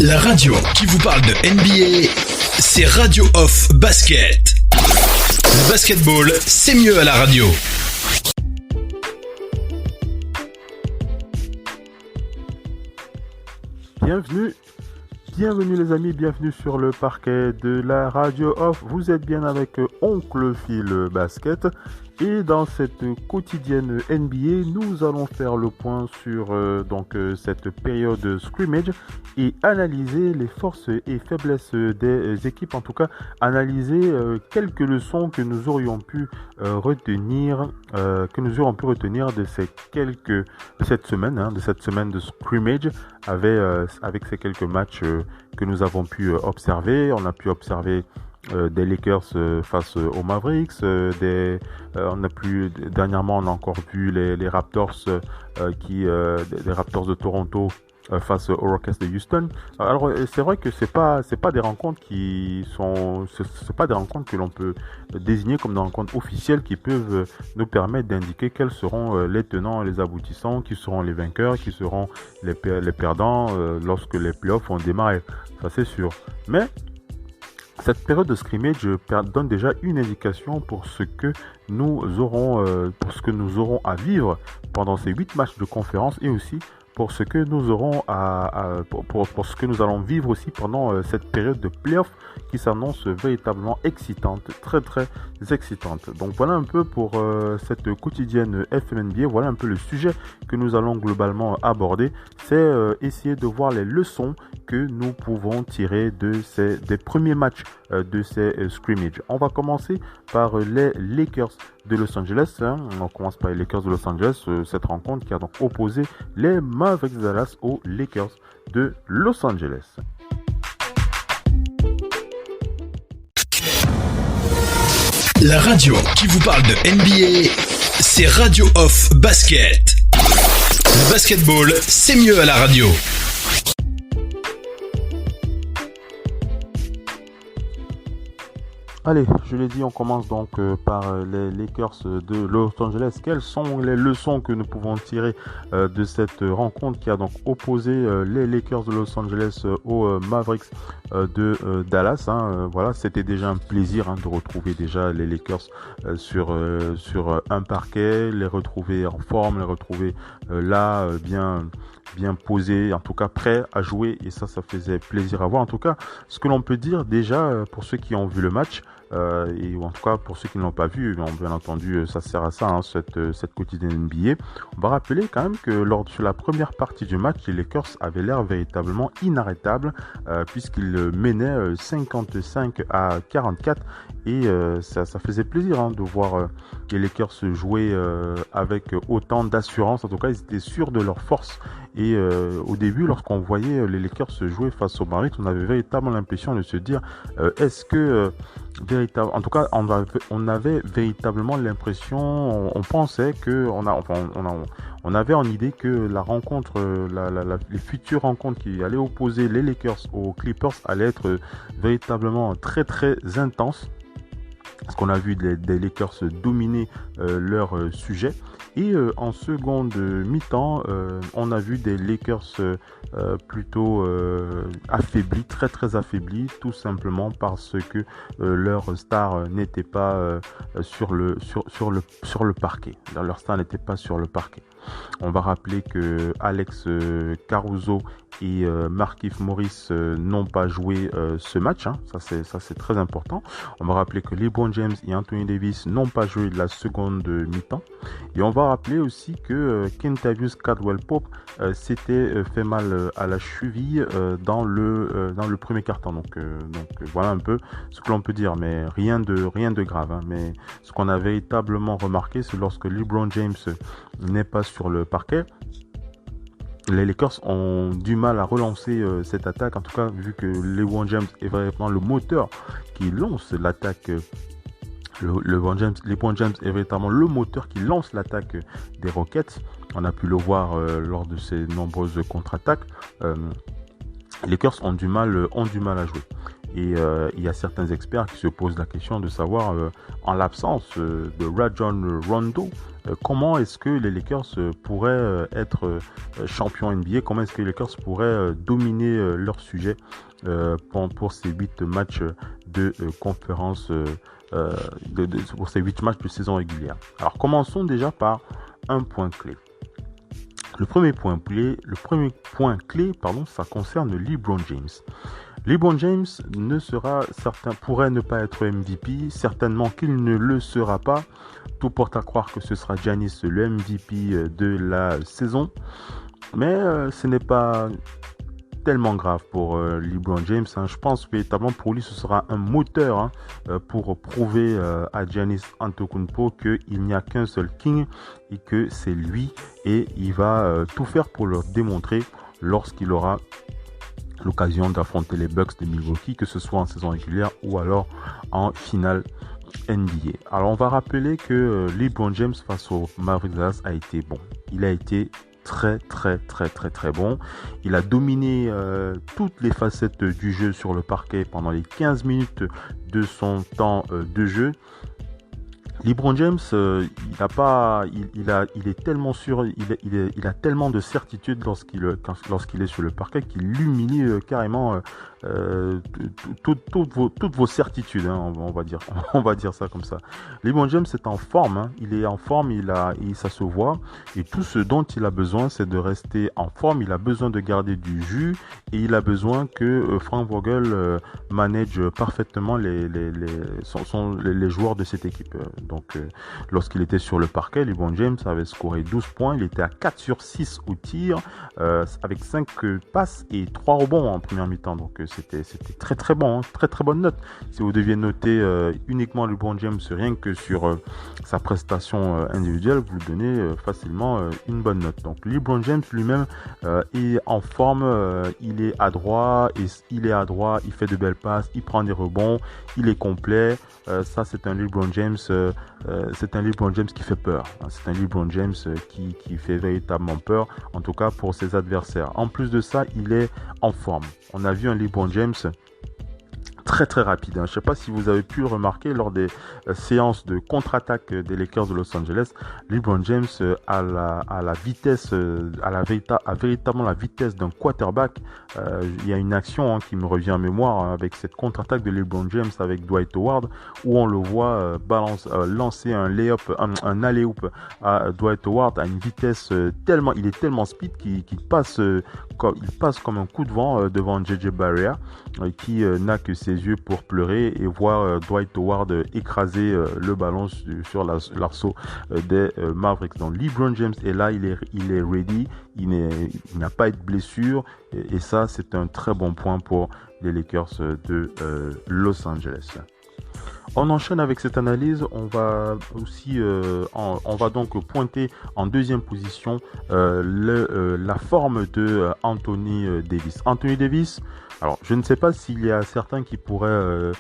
La radio qui vous parle de NBA, c'est Radio Off Basket. Le basketball, c'est mieux à la radio. Bienvenue les amis, bienvenue sur le parquet de la Radio Off. Vous êtes bien avec Oncle Phil Basket. Et dans cette quotidienne NBA, nous allons faire le point sur cette période scrimmage et analyser les forces et faiblesses des équipes. En tout cas, analyser quelques leçons que nous aurions pu retenir de cette semaine de scrimmage avec ces quelques matchs que nous avons pu observer. On a pu observer des Lakers face aux Mavericks, dernièrement on a encore vu les Raptors les Raptors de Toronto face aux Rockets de Houston. Alors c'est vrai que c'est pas des rencontres c'est pas des rencontres que l'on peut désigner comme des rencontres officielles qui peuvent nous permettre d'indiquer quels seront les tenants et les aboutissants, qui seront les vainqueurs, qui seront les perdants lorsque les playoffs vont démarrer. Ça c'est sûr. Mais cette période de scrimmage donne déjà une indication pour ce que nous aurons à vivre pendant ces 8 matchs de conférence et aussi pour ce que nous aurons pour ce que nous allons vivre aussi pendant cette période de playoff qui s'annonce véritablement excitante, très très excitante. Donc voilà un peu pour cette quotidienne FMNBA, voilà un peu le sujet que nous allons globalement aborder, c'est essayer de voir les leçons que nous pouvons tirer des premiers matchs de ces scrimmages. On va commencer par les Lakers de Los Angeles. On commence par les Lakers de Los Angeles, cette rencontre qui a donc opposé les Mavericks de Dallas aux Lakers de Los Angeles. La radio qui vous parle de NBA, c'est Radio Off Basket. Le basketball, c'est mieux à la radio. Allez, je l'ai dit, on commence donc par les Lakers de Los Angeles. Quelles sont les leçons que nous pouvons tirer de cette rencontre qui a donc opposé les Lakers de Los Angeles aux Mavericks de Dallas. Voilà, c'était déjà un plaisir de retrouver déjà les Lakers sur un parquet, les retrouver en forme, les retrouver bien posés, en tout cas prêts à jouer, et ça faisait plaisir à voir. En tout cas, ce que l'on peut dire déjà pour ceux qui ont vu le match, et en tout cas pour ceux qui ne l'ont pas vu, bien entendu ça sert à ça, cette quotidienne NBA. On va rappeler quand même que sur la première partie du match, les Lakers avaient l'air véritablement inarrêtables puisqu'ils menaient 55-44 et ça faisait plaisir de voir les Lakers jouer avec autant d'assurance. En tout cas, ils étaient sûrs de leur force. Et au début, lorsqu'on voyait les Lakers se jouer face aux Mavericks, on avait véritablement l'impression de se dire est-ce que en tout cas on avait véritablement l'impression, on pensait que on avait en idée que la rencontre, les futures rencontres qui allaient opposer les Lakers aux Clippers allaient être véritablement très très intenses. Parce qu'on a vu des Lakers dominer leur sujet. Et en seconde mi-temps, on a vu des Lakers plutôt affaiblis, très très affaiblis, tout simplement parce que leur star n'était pas sur le parquet. Leur star n'était pas sur le parquet. On va rappeler que Alex Caruso et Markieff Morris n'ont pas joué ce match. Ça c'est très important. On va rappeler que LeBron James et Anthony Davis n'ont pas joué la seconde mi-temps. Et on va rappeler aussi que Kentavious Caldwell-Pope s'était fait mal à la cheville dans le premier quart-temps. Donc voilà un peu ce que l'on peut dire, mais rien de grave. Mais ce qu'on a véritablement remarqué, c'est lorsque LeBron James n'est pas sur le parquet, les Lakers ont du mal à relancer cette attaque. En tout cas, vu que LeBron James est vraiment le moteur qui lance l'attaque. LeBron James est véritablement le moteur qui lance l'attaque des Rockets. On a pu le voir lors de ces nombreuses contre-attaques. Les Lakers ont du mal à jouer. Et il y a certains experts qui se posent la question de savoir, en l'absence de Rajon Rondo, comment est-ce que les Lakers pourraient être champions NBA, comment est-ce que les Lakers pourraient dominer leur sujet pour ces 8 matchs de conférence, pour ces 8 matchs de saison régulière. Alors commençons déjà par un point clé. Le premier point clé, ça concerne LeBron James. LeBron James pourrait ne pas être MVP, certainement qu'il ne le sera pas. Tout porte à croire que ce sera Giannis le MVP de la saison. Mais ce n'est pas tellement grave pour LeBron James. Je pense véritablement pour lui ce sera un moteur pour prouver à Giannis Antetokounmpo qu'il n'y a qu'un seul King et que c'est lui, et il va tout faire pour le démontrer lorsqu'il aura l'occasion d'affronter les Bucks de Milwaukee, que ce soit en saison régulière ou alors en finale NBA. Alors on va rappeler que LeBron James face aux Mavericks Dallas a été bon. Il a été très bon. Il a dominé toutes les facettes du jeu sur le parquet pendant les 15 minutes de son temps de jeu. LeBron James, il est tellement sûr, il a tellement de certitude lorsqu'il est sur le parquet qu'il humilie carrément toutes vos certitudes, on va dire ça comme ça. LeBron James est en forme, il est en forme, ça se voit, et tout ce dont il a besoin, c'est de rester en forme. Il a besoin de garder du jus, et il a besoin que Frank Vogel manage parfaitement les joueurs de cette équipe. Donc, lorsqu'il était sur le parquet, LeBron James avait scoré 12 points. Il était à 4 sur 6 au tir, avec 5 passes et 3 rebonds en première mi-temps. Donc, c'était très bon, très bonne note. Si vous deviez noter uniquement LeBron James, rien que sur sa prestation individuelle, vous lui donnez facilement une bonne note. Donc, LeBron James lui-même est en forme, il est adroit, il fait de belles passes, il prend des rebonds, il est complet. Ça, c'est un LeBron James. C'est un LeBron James qui fait peur. C'est un LeBron James qui fait véritablement peur, en tout cas pour ses adversaires. En plus de ça, il est en forme. On a vu un LeBron James très rapide. Je ne sais pas si vous avez pu le remarquer lors des séances de contre-attaque des Lakers de Los Angeles. LeBron James a véritablement la vitesse d'un quarterback. Il y a une action qui me revient en mémoire avec cette contre-attaque de LeBron James avec Dwight Howard, où on le voit lancer un alley-oop à Dwight Howard à une vitesse il est tellement speed qu'il passe comme un coup de vent devant JJ Barea, qui n'a que ses yeux pour pleurer et voir Dwight Howard écraser le ballon sur l'arceau des Mavericks. Donc LeBron James est là, il est ready, il n'a pas de blessure, et ça c'est un très bon point pour les Lakers de Los Angeles. On enchaîne avec cette analyse. On va donc pointer en deuxième position la forme de Anthony Davis. Anthony Davis, alors je ne sais pas s'il y a certains qui pourraient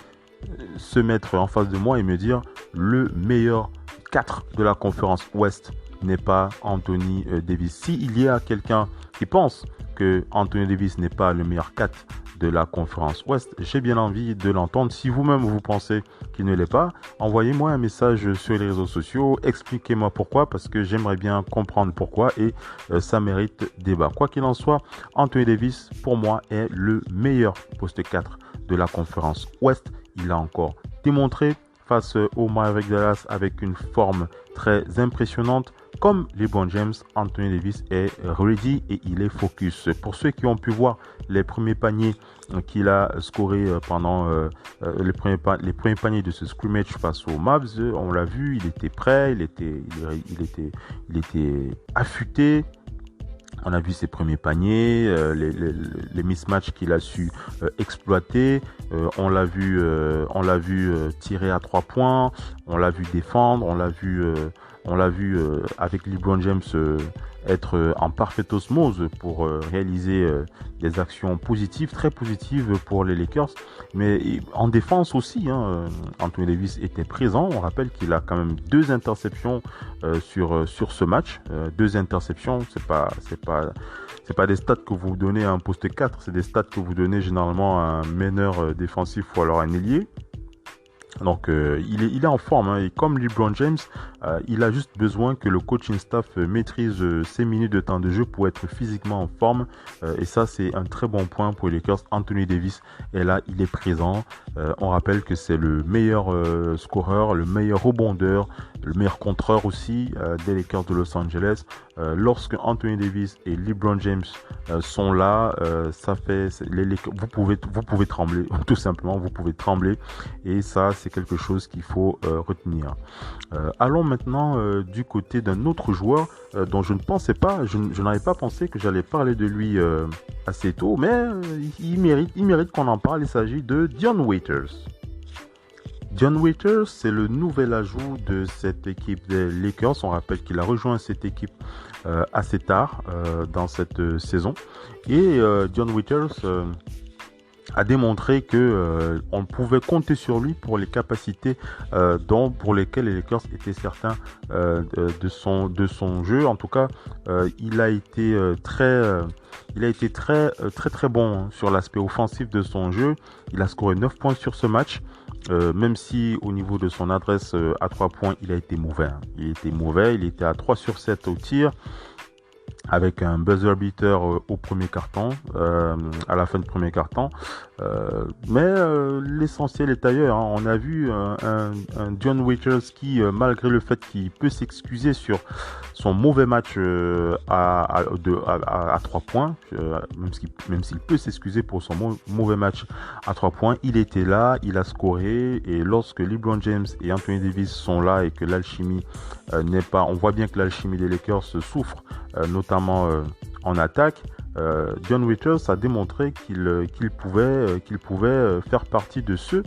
se mettre en face de moi et me dire le meilleur 4 de la conférence Ouest n'est pas Anthony Davis. S'il y a quelqu'un qui pense que Anthony Davis n'est pas le meilleur 4 de la conférence Ouest, j'ai bien envie de l'entendre. Si vous-même vous pensez qu'il ne l'est pas, envoyez-moi un message sur les réseaux sociaux, expliquez-moi pourquoi, parce que j'aimerais bien comprendre pourquoi, et ça mérite débat. Quoi qu'il en soit, Anthony Davis pour moi est le meilleur poste 4 de la conférence Ouest. Il a encore démontré face au Mavericks Dallas avec une forme très impressionnante. Comme LeBron James, Anthony Davis est ready et il est focus. Pour ceux qui ont pu voir les premiers paniers qu'il a scorés pendant les premiers paniers de ce scrimmage face aux Mavs, on l'a vu, il était prêt, il était affûté. On a vu ses premiers paniers, les mismatchs qu'il a su exploiter. On l'a vu tirer à 3 points. On l'a vu défendre. On l'a vu avec LeBron James être en parfaite osmose pour réaliser des actions positives, très positives pour les Lakers. Mais en défense aussi, Anthony Davis était présent. On rappelle qu'il a quand même 2 interceptions sur ce match. 2 interceptions, c'est pas des stats que vous donnez à un poste 4, c'est des stats que vous donnez généralement à un meneur défensif ou alors un ailier. Donc il est en forme, hein, et comme LeBron James, il a juste besoin que le coaching staff maîtrise ses minutes de temps de jeu pour être physiquement en forme, et ça c'est un très bon point pour les Lakers. Anthony Davis est là, il est présent. On rappelle que c'est le meilleur scoreur, le meilleur rebondeur, le meilleur contreur aussi des Lakers de Los Angeles. Lorsque Anthony Davis et LeBron James sont là, ça fait vous pouvez trembler, tout simplement, vous pouvez trembler, et ça c'est quelque chose qu'il faut retenir. Allons maintenant du côté d'un autre joueur dont je ne pensais pas, je n'avais pas pensé que j'allais parler de lui assez tôt, mais il mérite qu'on en parle. Il s'agit de Dion Waiters. Dion Waiters, c'est le nouvel ajout de cette équipe des Lakers. On rappelle qu'il a rejoint cette équipe assez tard dans cette saison. Et Dion Waiters a démontré que on pouvait compter sur lui pour les capacités pour lesquelles les Lakers étaient certains de son jeu. En tout cas, il a été très bon, hein, sur l'aspect offensif de son jeu. Il a scoré 9 points sur ce match. Même si au niveau de son adresse à 3 points, il a été mauvais. Hein. Il était à 3 sur 7 au tir, avec un buzzer beater au premier quart-temps, à la fin du premier quart-temps. Mais l'essentiel est ailleurs. Hein. On a vu un Dion Waiters qui, malgré le fait qu'il peut s'excuser sur son mauvais match à 3 points, même s'il peut s'excuser pour son mauvais match à 3 points, il était là, il a scoré, et lorsque LeBron James et Anthony Davis sont là et que l'alchimie n'est pas... On voit bien que l'alchimie des Lakers souffre, notamment en attaque. Dion Waiters a démontré qu'il pouvait faire partie de ceux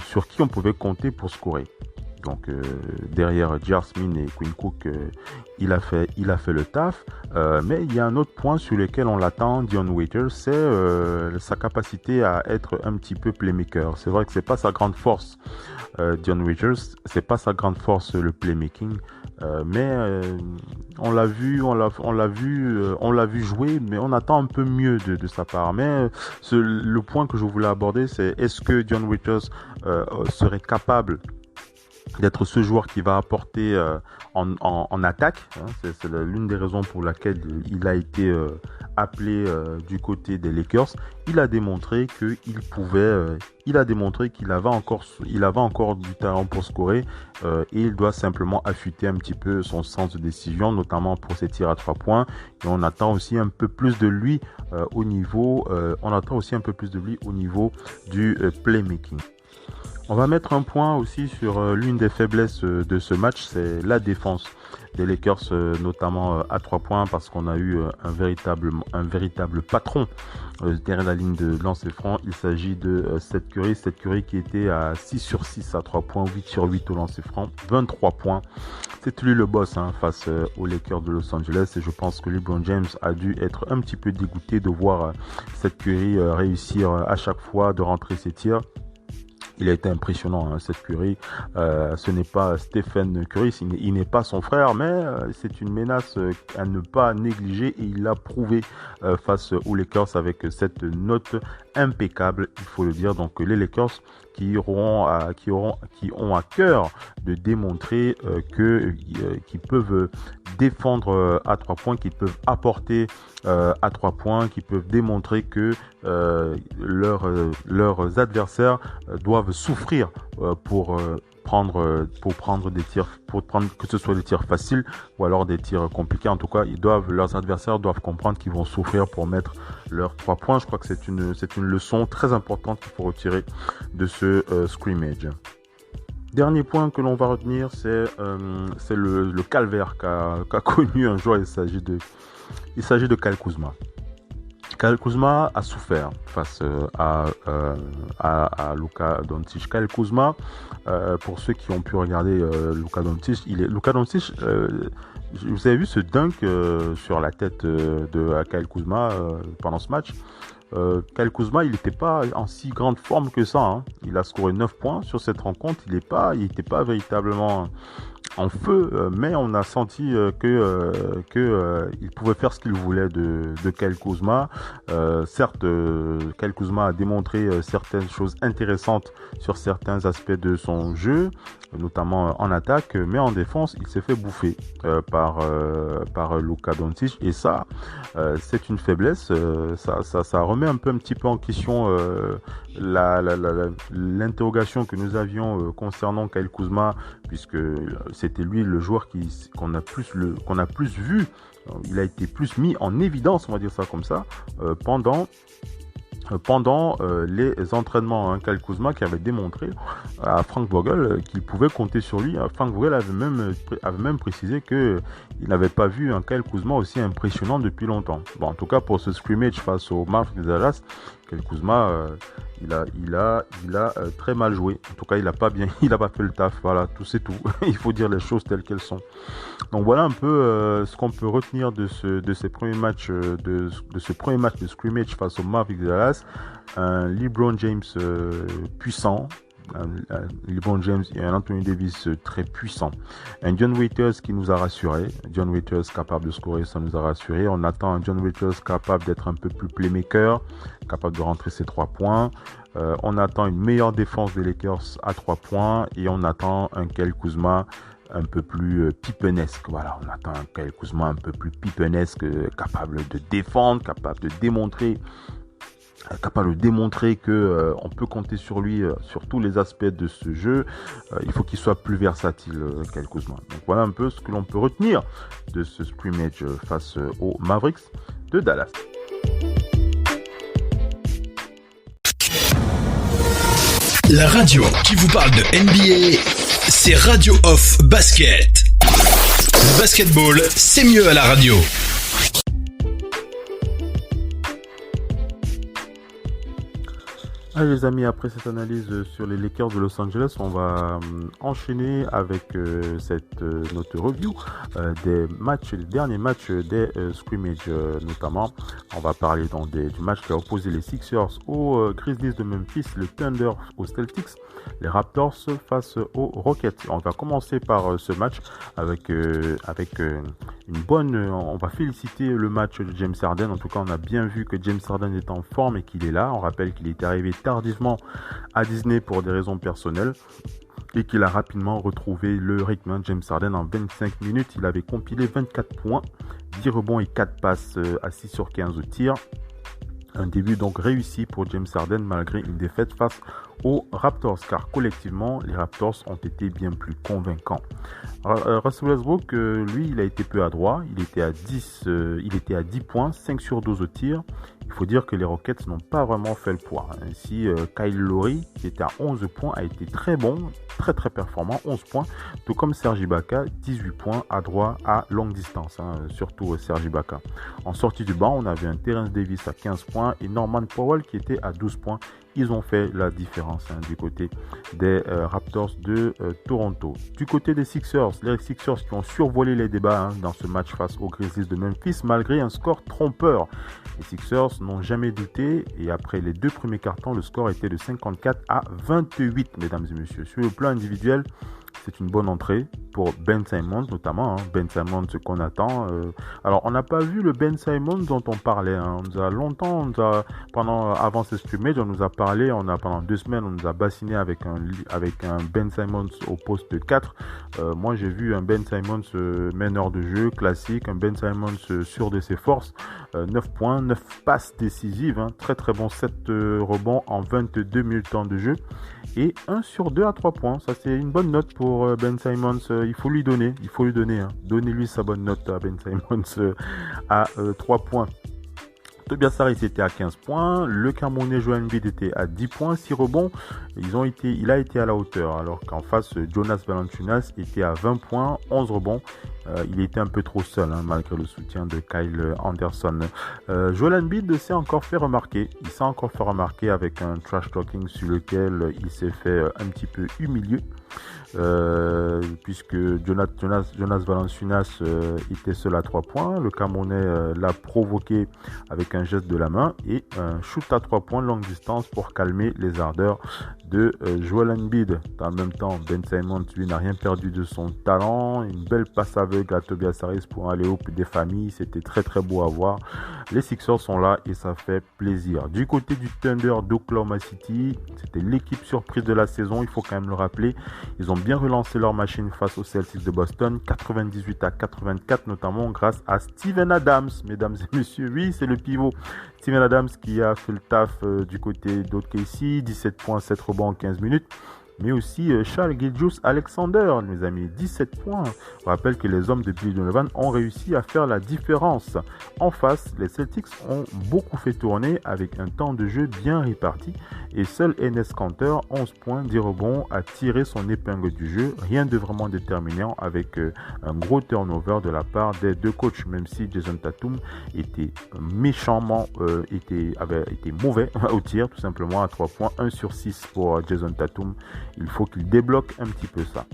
sur qui on pouvait compter pour scorer. Donc derrière J.R. Smith et Quinn Cook, il a fait le taf. Mais il y a un autre point sur lequel on l'attend, Dion Waiters, c'est sa capacité à être un petit peu playmaker. C'est vrai que c'est pas sa grande force, Dion Waiters, c'est pas sa grande force, le playmaking. Mais on l'a vu jouer, mais on attend un peu mieux de sa part. Mais le point que je voulais aborder, c'est est-ce que Dion Waiters serait capable d'être ce joueur qui va apporter en attaque, hein. C'est l'une des raisons pour laquelle il a été appelé du côté des Lakers. Il a démontré qu'il pouvait, il a démontré qu'il avait encore du talent pour scorer, et il doit simplement affûter un petit peu son sens de décision, notamment pour ses tirs à 3 points. Et on attend aussi un peu plus de lui au niveau du playmaking. On va mettre un point aussi sur l'une des faiblesses de ce match, c'est la défense des Lakers, notamment à 3 points, parce qu'on a eu un véritable patron derrière la ligne de lancer franc. Il s'agit de Seth Curry qui était à 6 sur 6 à 3 points, 8 sur 8 au lancer franc, 23 points. C'est lui le boss, hein, face aux Lakers de Los Angeles, et je pense que LeBron James a dû être un petit peu dégoûté de voir Seth Curry réussir à chaque fois de rentrer ses tirs. Il a été impressionnant, hein, Seth Curry. Ce n'est pas Stephen Curry, il n'est pas son frère, mais c'est une menace à ne pas négliger, et il l'a prouvé face aux Lakers avec cette note impeccable, il faut le dire. Donc les Lakers qui ont à cœur de démontrer qu'ils peuvent défendre à 3 points, qu'ils peuvent apporter à 3 points, qu'ils peuvent démontrer que leurs adversaires doivent souffrir pour prendre des tirs, que ce soit des tirs faciles ou alors des tirs compliqués. En tout cas, leurs adversaires doivent comprendre qu'ils vont souffrir pour mettre leurs 3 points. Je crois que c'est une leçon très importante qu'il faut retirer de ce scrimmage. Dernier point que l'on va retenir, c'est le calvaire qu'a connu un joueur. Il s'agit de Kyle Kuzma. Kyle Kuzma a souffert face à Luka Doncic. Kyle Kuzma, pour ceux qui ont pu regarder Luka Doncic, vous avez vu ce dunk sur la tête de Kyle Kuzma pendant ce match. Kyle Kuzma, il n'était pas en si grande forme que ça, hein. Il a scoré 9 points sur cette rencontre. Il n'était pas véritablement en feu, mais on a senti que il pouvait faire ce qu'il voulait de Kyle Kuzma. Certes, Kyle Kuzma a démontré certaines choses intéressantes sur certains aspects de son jeu, notamment en attaque, mais en défense, il s'est fait bouffer par Luka Doncic, et ça, c'est une faiblesse. Ça remet un petit peu en question l'interrogation que nous avions concernant Kyle Kuzma, puisque c'était lui le joueur qu'on a plus vu. Il a été plus mis en évidence, on va dire ça comme ça, pendant les entraînements. Kyle Kuzma qui avait démontré à Frank Vogel qu'il pouvait compter sur lui. Frank Vogel avait même précisé qu'il n'avait pas vu un Kyle Kuzma aussi impressionnant depuis longtemps. Bon, en tout cas pour ce scrimmage face au Mavericks de Dallas, Kyle Kuzma il a très mal joué. En tout cas, il a pas fait le taf. Voilà, tout c'est tout. Il faut dire les choses telles qu'elles sont. Donc voilà un peu ce qu'on peut retenir de ces premiers matchs de ce premier match de scrimmage face au Mavericks de Dallas. Un LeBron James puissant. LeBron James et un Anthony Davis très puissant. Un John Waiters qui nous a rassuré. John Waiters capable de scorer, ça nous a rassuré. On attend un John Waiters capable d'être un peu plus playmaker, capable de rentrer ses 3 points. On attend une meilleure défense des Lakers à 3 points. Et on attend un Kyle Kuzma un peu plus pipenesque. Voilà, on attend un Kyle Kuzma un peu plus pipenesque, capable de défendre, capable de démontrer que on peut compter sur lui sur tous les aspects de ce jeu. Il faut qu'il soit plus versatile, Kyle Kuzma. Donc voilà un peu ce que l'on peut retenir de ce scrimmage face aux Mavericks de Dallas. La radio qui vous parle de NBA, c'est Radio Off Basket. Le basketball, c'est mieux à la radio. Allez les amis, après cette analyse sur les Lakers de Los Angeles, on va enchaîner avec notre review des derniers matchs des scrimmages notamment. On va parler donc du match qui a opposé les Sixers aux Grizzlies de Memphis, le Thunder aux Celtics, les Raptors face aux Rockets. On va commencer par ce match avec une bonne... On va féliciter le match de James Harden. En tout cas, on a bien vu que James Harden est en forme et qu'il est là. On rappelle qu'il est arrivé tardivement à Disney pour des raisons personnelles et qu'il a rapidement retrouvé le rythme. James Harden, en 25 minutes, il avait compilé 24 points, 10 rebonds et 4 passes à 6 sur 15 au tir. Un début donc réussi pour James Harden malgré une défaite face aux Raptors, car collectivement les Raptors ont été bien plus convaincants. Russell Westbrook, lui, il a été peu adroit. Il était à 10 points, 5 sur 12 au tir. Il faut dire que les Rockets n'ont pas vraiment fait le poids. Ainsi, Kyle Lowry, qui était à 11 points, a été très bon, très très performant, 11 points. Tout comme Serge Ibaka, 18 points adroit à longue distance, surtout Serge Ibaka. En sortie du banc, on avait un Terence Davis à 15 points et Norman Powell qui était à 12 points. Ils ont fait la différence du côté des Raptors de Toronto. Du côté des Sixers, les Sixers qui ont survolé les débats dans ce match face aux Grizzlies de Memphis malgré un score trompeur. Les Sixers n'ont jamais douté et après les 2 premiers cartons, le score était de 54 à 28, mesdames et messieurs. Sur le plan individuel, c'est une bonne entrée pour Ben Simmons notamment. Ben Simmons, ce qu'on attend. Alors, on n'a pas vu le Ben Simmons dont on parlait. On nous a longtemps, avant ce scrimmage, on nous a parlé. Pendant 2 semaines, on nous a bassiné avec un Ben Simmons au poste 4. Moi, j'ai vu un Ben Simmons meneur de jeu classique, un Ben Simmons sûr de ses forces. 9 points, 9 passes décisives. Très très bon, 7 rebonds en 22 minutes de temps de jeu. Et 1 sur 2 à 3 points. Ça, c'est une bonne note pour Ben Simmons. Il faut lui donner. Donnez-lui sa bonne note à Ben Simmons à 3 points. Tobias Harris était à 15 points. Le Camerounais Joel Embiid était à 10 points, 6 rebonds. Il a été à la hauteur. Alors qu'en face, Jonas Valanciunas était à 20 points, 11 rebonds. Il était un peu trop seul, malgré le soutien de Kyle Anderson. Joel Embiid s'est encore fait remarquer. Il s'est encore fait remarquer avec un trash talking sur lequel il s'est fait un petit peu humilier. puisque Jonas Valanciunas était seul à 3 points. Le Camerounais l'a provoqué avec un geste de la main et un shoot à 3 points longue distance pour calmer les ardeurs de Joel Embiid. Dans le même temps, Ben Simmons, lui, n'a rien perdu de son talent. Une belle passe aveugle à Tobias Harris pour aller au des familles. C'était très très beau à voir. Les Sixers sont là et ça fait plaisir. Du côté du Thunder d'Oklahoma City, c'était l'équipe surprise de la saison, il faut quand même le rappeler. Ils ont bien relancé leur machine face aux Celtics de Boston, 98-84 notamment grâce à Steven Adams, mesdames et messieurs. Oui, c'est le pivot Steven Adams qui a fait le taf du côté d'OKC, 17 points, 7 rebonds en 15 minutes. Mais aussi Charles Gilgeous-Alexander, mes amis, 17 points. Je rappelle que les hommes de Billy Donovan ont réussi à faire la différence. En face, les Celtics ont beaucoup fait tourner avec un temps de jeu bien réparti et seul Enes Kanter, 11 points, 10 rebonds, a tiré son épingle du jeu. Rien de vraiment déterminant avec un gros turnover de la part des deux coachs, même si Jason Tatum était méchamment, avait été mauvais au tir, tout simplement à 3 points, 1 sur 6 pour Jason Tatum. Il faut qu'il débloque un petit peu ça.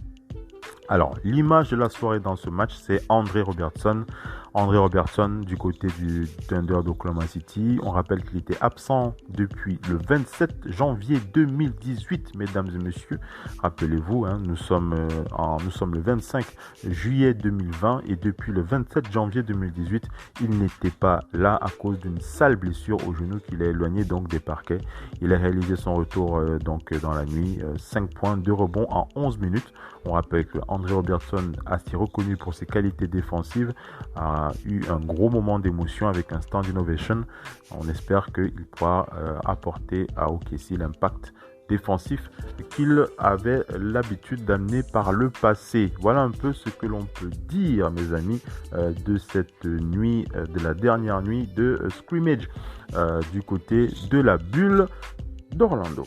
Alors, l'image de la soirée dans ce match, c'est André Robertson. André Robertson du côté du Thunder d'Oklahoma City. On rappelle qu'il était absent depuis le 27 janvier 2018, mesdames et messieurs. Rappelez-vous, nous sommes le 25 juillet 2020 et depuis le 27 janvier 2018, il n'était pas là à cause d'une sale blessure au genou qu'il a éloigné donc des parquets. Il a réalisé son retour dans la nuit, 5 points, 2 rebonds en 11 minutes. On rappelle que André Robertson, assez reconnu pour ses qualités défensives, a eu un gros moment d'émotion avec un stand innovation. On espère qu'il pourra apporter à OKC l'impact défensif qu'il avait l'habitude d'amener par le passé. Voilà un peu ce que l'on peut dire, mes amis, de cette nuit, de la dernière nuit de scrimmage du côté de la bulle d'Orlando.